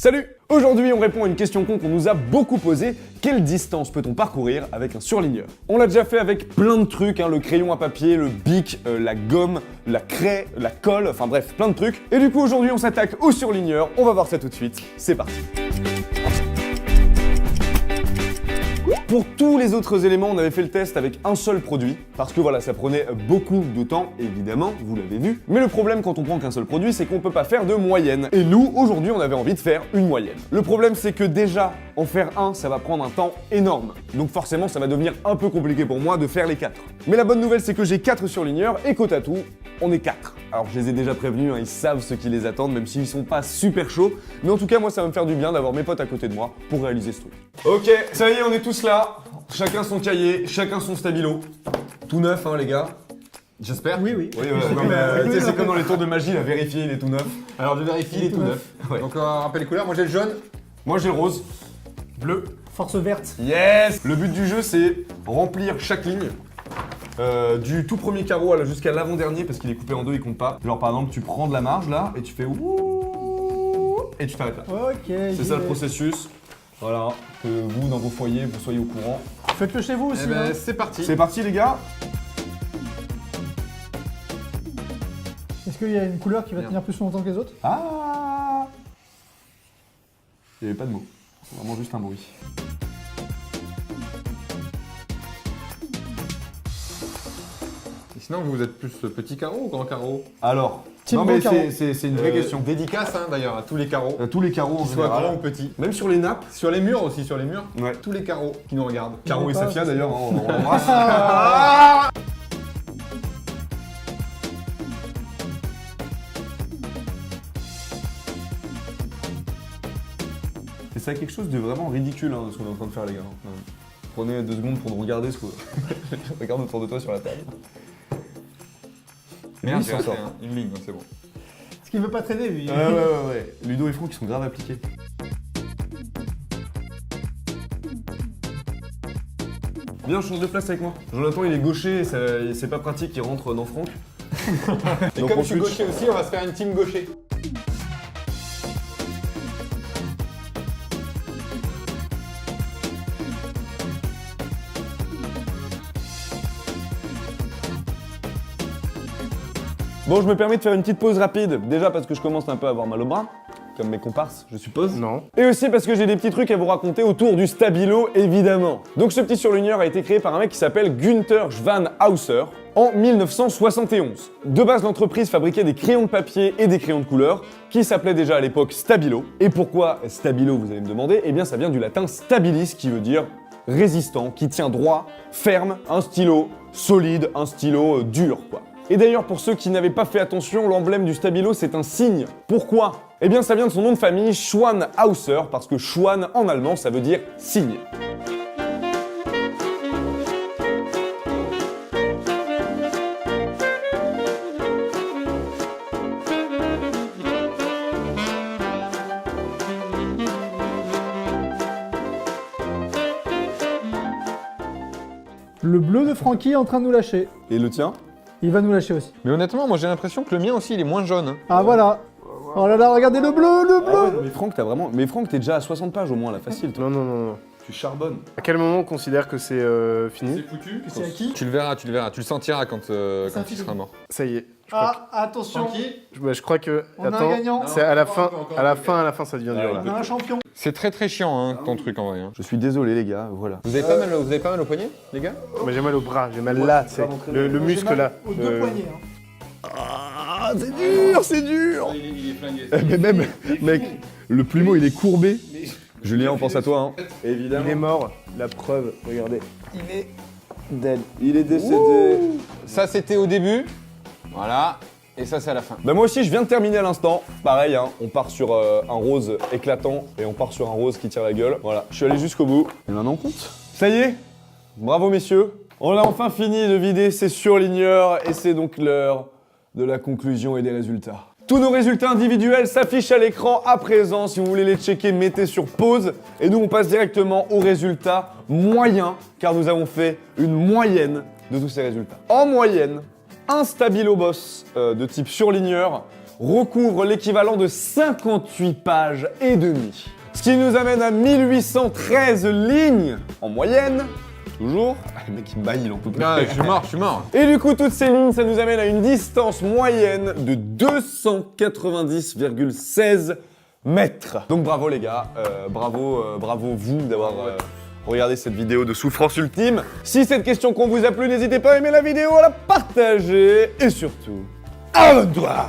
Salut! Aujourd'hui, on répond à une question con qu'on nous a beaucoup posée. Quelle distance peut-on parcourir avec un surligneur? On l'a déjà fait avec plein de trucs, le crayon à papier, le bic, la gomme, la craie, la colle, enfin bref, plein de trucs. Et du coup, aujourd'hui, on s'attaque au surligneur. On va voir ça tout de suite. C'est parti! Pour tous les autres éléments, on avait fait le test avec un seul produit, parce que voilà, ça prenait beaucoup de temps, évidemment, vous l'avez vu. Mais le problème quand on prend qu'un seul produit, c'est qu'on peut pas faire de moyenne. Et nous, aujourd'hui, on avait envie de faire une moyenne. Le problème, c'est que déjà, en faire un, ça va prendre un temps énorme. Donc forcément, ça va devenir un peu compliqué pour moi de faire les 4. Mais la bonne nouvelle, c'est que j'ai 4 surligneurs, et côte à tout, on est 4. Alors je les ai déjà prévenus, ils savent ce qui les attend, même s'ils sont pas super chauds. Mais en tout cas, moi, ça va me faire du bien d'avoir mes potes à côté de moi pour réaliser ce truc. Ok, ça y est, on est tous là. Chacun son cahier, chacun son stabilo. Tout neuf, les gars. J'espère. Oui. Non, mais c'est comme dans les tours de magie, vérifier, il est tout neuf. Alors je vérifie, il est tout neuf. Ouais. Donc on rappelle les couleurs, moi j'ai le jaune. Moi j'ai le rose. Bleu. Force verte. Yes. Le but du jeu, c'est remplir chaque ligne. Du tout premier carreau jusqu'à l'avant-dernier, parce qu'il est coupé en deux, il compte pas. Genre par exemple, tu prends de la marge là, et tu fais ouh, et tu t'arrêtes là. Ok. C'est ça le processus. Voilà, que vous, dans vos foyers, vous soyez au courant. Faites-le chez vous aussi. Eh ben, c'est parti. C'est parti les gars. Est-ce qu'il y a une couleur qui va tenir plus longtemps que les autres? Ah. Il n'y avait pas de mots, c'est vraiment juste un bruit. Et sinon, vous êtes plus petit carreau ou grand carreau? Alors, Team non mais grand carreau. c'est une vraie question. Dédicace d'ailleurs à tous les carreaux. Tous les carreaux en Qu'ils soient général, grands ou petits. même sur les nappes. Sur les murs aussi, sur les murs. Ouais. Tous les carreaux qui nous regardent. Caro et pas, Safia c'est- d'ailleurs, on l'embrasse. Et ça a quelque chose de vraiment ridicule ce qu'on est en train de faire les gars. Prenez 2 secondes pour nous regarder ce que... Regarde autour de toi sur la table. Merde, Lui, j'ai il s'en raté sort. une ligne, c'est bon. Ce qui veut pas traîner lui. Ouais. Ludo et Franck ils sont grave appliqués. Viens, change de place avec moi. Jonathan il est gaucher et c'est pas pratique, il rentre dans Franck. Et Donc, comme on je suis switch. gaucher aussi, on va se faire une team gaucher. Bon, je me permets de faire une petite pause rapide. Déjà parce que je commence un peu à avoir mal au bras, comme mes comparses, je suppose. Non. Et aussi parce que j'ai des petits trucs à vous raconter autour du stabilo, évidemment. Donc ce petit surligneur a été créé par un mec qui s'appelle Günther Schwanhauser en 1971. De base, l'entreprise fabriquait des crayons de papier et des crayons de couleur, qui s'appelaient déjà à l'époque stabilo. Et pourquoi stabilo, vous allez me demander? Eh bien, ça vient du latin stabilis, qui veut dire résistant, qui tient droit, ferme, un stylo solide, un stylo dur, quoi. Et d'ailleurs, pour ceux qui n'avaient pas fait attention, l'emblème du stabilo, c'est un signe. Pourquoi? Eh bien, ça vient de son nom de famille, Schwanhauser, parce que Schwan, en allemand, ça veut dire signe. Le bleu de Francky est en train de nous lâcher. Et le tien? Il va nous lâcher aussi. Mais honnêtement, moi j'ai l'impression que le mien aussi il est moins jaune. Ah voilà. Oh là là, regardez le bleu, le bleu. Mais Franck, t'as vraiment... Mais Franck, t'es déjà à 60 pages au moins, là, facile, toi. Non. Tu charbonnes. À quel moment on considère que c'est fini? foutu. C'est à qui? Tu le verras, tu le sentiras quand il sera mort. Ça y est. Je crois, Attention. je crois que. On a un Attends, gagnant. c'est à la fin. encore, À la fin, ça devient dur On là. a un champion. C'est très chiant ton truc en vrai. Je suis désolé, les gars, voilà. Vous avez pas mal au poignet, les gars? Mais j'ai mal au bras, j'ai mal là, tu sais. Le Moi, j'ai muscle mal là. Aux deux poignets. Ah, c'est dur, c'est dur. Il est flingué. Mais même, mec, le plumeau, il est courbé. Julien, on pense à toi, Évidemment. Il est mort, la preuve, regardez. Il est Dead. Il est décédé. Ça c'était au début. Voilà. Et ça c'est à la fin. Bah moi aussi, je viens de terminer à l'instant. Pareil, on part sur un rose éclatant et on part sur un rose qui tire la gueule. Voilà, je suis allé jusqu'au bout. Et maintenant, on compte. Ça y est, bravo messieurs. On a enfin fini de vider ces surligneurs et c'est donc l'heure de la conclusion et des résultats. Tous nos résultats individuels s'affichent à l'écran à présent. Si vous voulez les checker, mettez sur pause. Et nous, on passe directement aux résultats moyens, car nous avons fait une moyenne de tous ces résultats. En moyenne, un Stabilo Boss de type surligneur recouvre l'équivalent de 58 pages et demie. Ce qui nous amène à 1813 lignes en moyenne. Toujours. Ah, le mec il baille, il en peut plus. Ah, je suis mort. Et du coup, toutes ces lignes, ça nous amène à une distance moyenne de 290,16 mètres. Donc bravo les gars, bravo vous d'avoir regardé cette vidéo de souffrance ultime. Si cette question qu'on vous a plu, n'hésitez pas à aimer la vidéo, à la partager et surtout, abonne-toi.